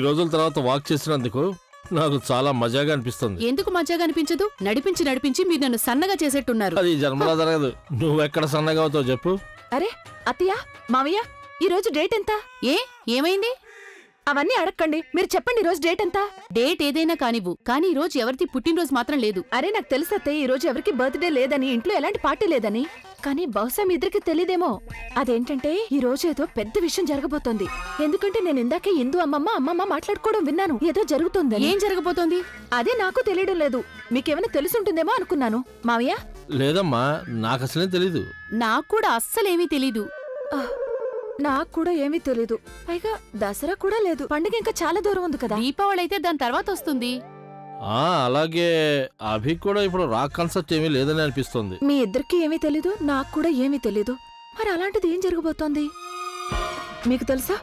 ఈ రోజుల తర్వాత వాక్ చేసినందుకు నాకు చాలా మజాగా అనిపిస్తుంది. ఎందుకు మజాగా అనిపించదు? నడిపించి నడిపించి మీరు నన్ను సన్నగా చేసేట్టున్నారు. అది జన్మలా జరగదు. నువ్వెక్కడ సన్నగా అవుతావు చెప్పు. అరే అత్తయ్య, మావయ్య, ఈ రోజు డేట్ ఎంత? ఏమైంది? అవన్నీ అడగండి, మీరు చెప్పండి. ఈ రోజు డేట్ ఎంత? డేట్ ఏదైనా కానివ్వు, కానీ ఈ రోజు ఎవరిది పుట్టినరోజు మాత్రం లేదు. అరే నాకు తెలుసు అత్తయ్య, ఈ రోజు ఎవరికి బర్త్డే లేదని, ఇంట్లో ఎలాంటి పార్టీ లేదని. కానీ బహుశా మీ ఇద్దరికి తెలియదేమో. అదేంటంటే ఈ రోజు ఏదో పెద్ద విషయం జరగబోతోంది. ఎందుకంటే నేను ఇందాకే ఇందు అమ్మమ్మ మాట్లాడుకోవడం విన్నాను. ఏదో జరుగుతుంది. ఏం జరగబోతోంది? అదే నాకు తెలియడం లేదు. మీకేమైనా తెలుసుంటుందేమో అనుకున్నాను. మావయ్య? లేదమ్మా, నాకు అసలే తెలీదు. నాకు కూడా అస్సలేమీ తెలీదు. నాకు కూడా ఏమీ తెలీదు. పైగా దసరా కూడా లేదు. పండుగ ఇంకా చాలా దూరం ఉంది కదా. దీపావళి అయితే దాని తర్వాత వస్తుంది. అలాగే అభి కూడా ఇప్పుడు రాక్ కాన్సెప్ట్ ఏమీ లేదని అనిపిస్తుంది. మీ ఇద్దరికి ఏమీ తెలీదు, నాకు కూడా ఏమీ తెలీదు. మరి అలాంటిది ఏం జరగబోతోంది? మీకు తెలుసా,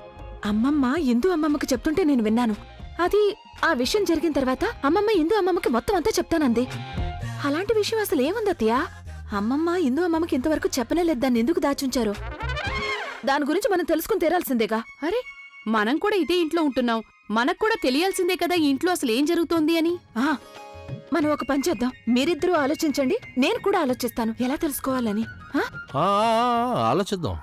అమ్మమ్మ ఇందు అమ్మమ్మకి చెప్తుంటే నేను విన్నాను. అది ఆ విషయం జరిగిన తర్వాత అమ్మమ్మ ఇందు అమ్మమ్మకి మొత్తం అంతా చెప్తానంది. అలాంటి విషయం అసలు ఏముంది అత్తయ్య? అమ్మమ్మ ఇందు అమ్మమ్మకి ఇంతవరకు చెప్పనేలేదు. దాన్ని ఎందుకు దాచుంచారు? దాని గురించి మనం తెలుసుకుని తీరాల్సిందేగా. అరే, మనం కూడా ఇదే ఇంట్లో ఉంటున్నాం. మనకు కూడా తెలియాల్సిందే కదా ఈ ఇంట్లో అసలు ఏం జరుగుతోంది అని. మనం ఒక పని చేద్దాం. మీరిద్దరూ ఆలోచించండి, నేను కూడా ఆలోచిస్తాను ఎలా తెలుసుకోవాలని. ఆలోచిద్దాం.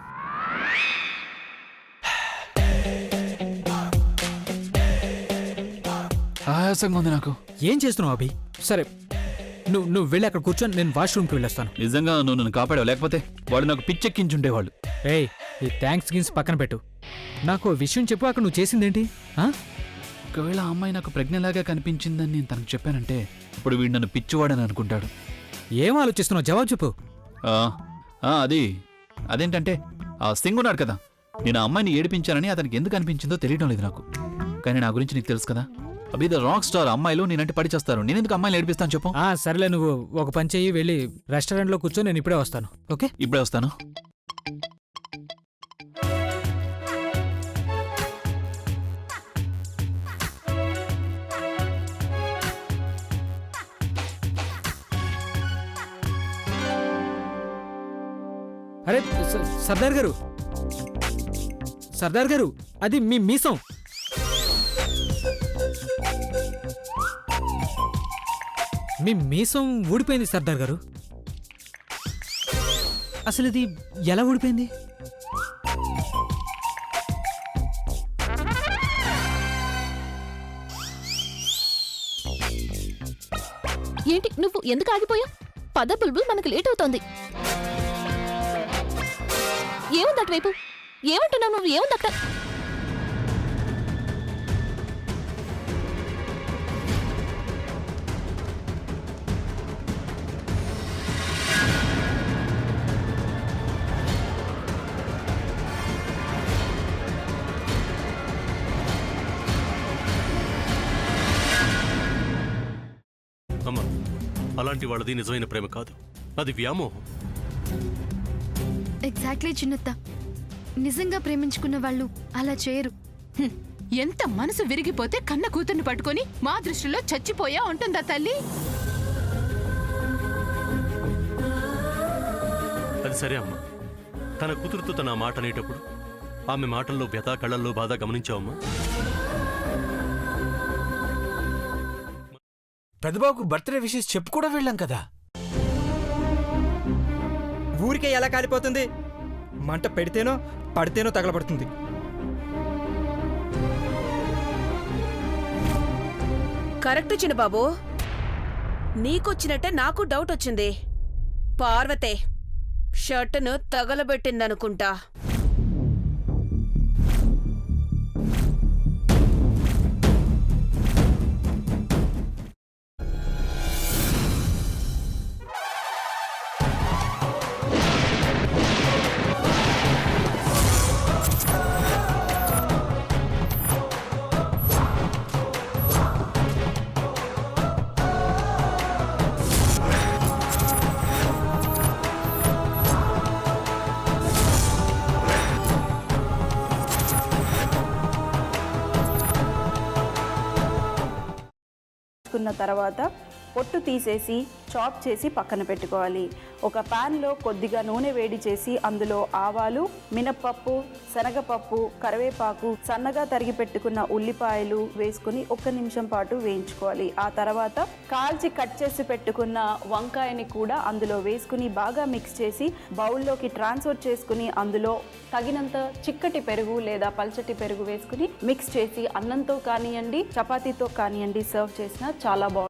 ఆయాసంగా ఉంది నాకు. ఏం చేస్తున్నావు అభి? సరే, నువ్వు వెళ్ళి అక్కడ కూర్చొని, నేను వాష్రూమ్కి వెళ్ళొస్తాను. నిజంగా నువ్వు నన్ను కాపాడావు, లేకపోతే వాడు నాకు పిచ్చెక్కించుండేవాళ్ళు. ఏయ్, ఈ థ్యాంక్స్ గిన్స్ పక్కన పెట్టు. నాకు ఓ విషయం చెప్పు. అక్కడ నువ్వు చేసిందేంటి? ఒకవేళ ఆ అమ్మాయి నాకు ప్రజ్ఞలాగా కనిపించిందని నేను తనకు చెప్పానంటే ఇప్పుడు వీడు నన్ను పిచ్చివాడని అనుకుంటాడు. ఏం ఆలోచిస్తున్నావు? జవాబు చెప్పు. అదేంటంటే ఆ సింగ్ ఉన్నాడు కదా, నేను ఆ అమ్మాయిని ఏడిపించానని అతనికి ఎందుకు అనిపించిందో తెలియడం లేదు నాకు. కానీ నా గురించి నీకు తెలుసు కదా, అభి ద రాక్ స్టార్. అమ్మాయిలు నేనంటే పడి చేస్తారు. నేను ఎందుకు అమ్మాయిని ఏడిపిస్తాను చెప్పు. సరేలే, నువ్వు ఒక పని చెయ్యి, వెళ్ళి రెస్టారెంట్లో కూర్చో. నేను ఇప్పుడే వస్తాను. ఓకే, ఇప్పుడే వస్తాను. అరే సర్దార్ గారు, సర్దార్ గారు, అది మీ మీసం. మీ మీసం ఊడిపోయింది సర్దార్ గారు. అసలు ఇది ఎలా ఊడిపోయింది? ఏంటి నువ్వు ఎందుకు ఆగిపోయావు? పద బుల్బుల్, మనకు లేట్ అవుతోంది. ఏముంది అటువైపు? ఏమంటున్నావు నువ్వు? ఏముంది అక్కడ? అమ్మా, అలాంటి వాళ్ళది నిజమైన ప్రేమ కాదు, అది వ్యామోహం. ఎగ్జాక్ట్లీ చిన్నత్త. నిజంగా ప్రేమించుకున్న వాళ్ళు అలా చేయరు. ఎంత మనసు విరిగిపోతే కన్న కూతుర్ని పట్టుకొని మా దృష్టిలో చచ్చిపోయా ఉంటుందా తల్లి? అది సరే అమ్మా, తన కూతురుతో తన మాట అనేటప్పుడు ఆమె మాటల్లో వ్యథ, కళ్ళల్లో బాధ గమనించావమ్మా? పెద్దబాబుకు బర్త్డే విషెస్ చెప్పు కూడా వెళ్ళాం కదా. ఊరికే ఎలా కాలిపోతుంది? మంట పెడితేనో పడితేనో తగలబడుతుంది. కరెక్ట్ చిన్నబాబు, నీకొచ్చినట్టే నాకు డౌట్ వచ్చింది. పార్వతే షర్టును తగలబెట్టిందనుకుంటా. తర్వాత పొట్టు తీసేసి చాప్ చేసి పక్కన పెట్టుకోవాలి. ఒక ప్యాన్లో కొద్దిగా నూనె వేడి చేసి అందులో ఆవాలు, మినప్పప్పు, శనగపప్పు, కరివేపాకు, సన్నగా తరిగి పెట్టుకున్న ఉల్లిపాయలు వేసుకుని 1 నిమిషం పాటు వేయించుకోవాలి. ఆ తర్వాత కాల్చి కట్ చేసి పెట్టుకున్న వంకాయని కూడా అందులో వేసుకుని బాగా మిక్స్ చేసి బౌల్లోకి ట్రాన్స్ఫర్ చేసుకుని అందులో తగినంత చిక్కటి పెరుగు లేదా పల్చటి పెరుగు వేసుకుని మిక్స్ చేసి అన్నంతో కానివ్వండి, చపాతీతో కానివ్వండి సర్వ్ చేసినా చాలా బాగుంటుంది.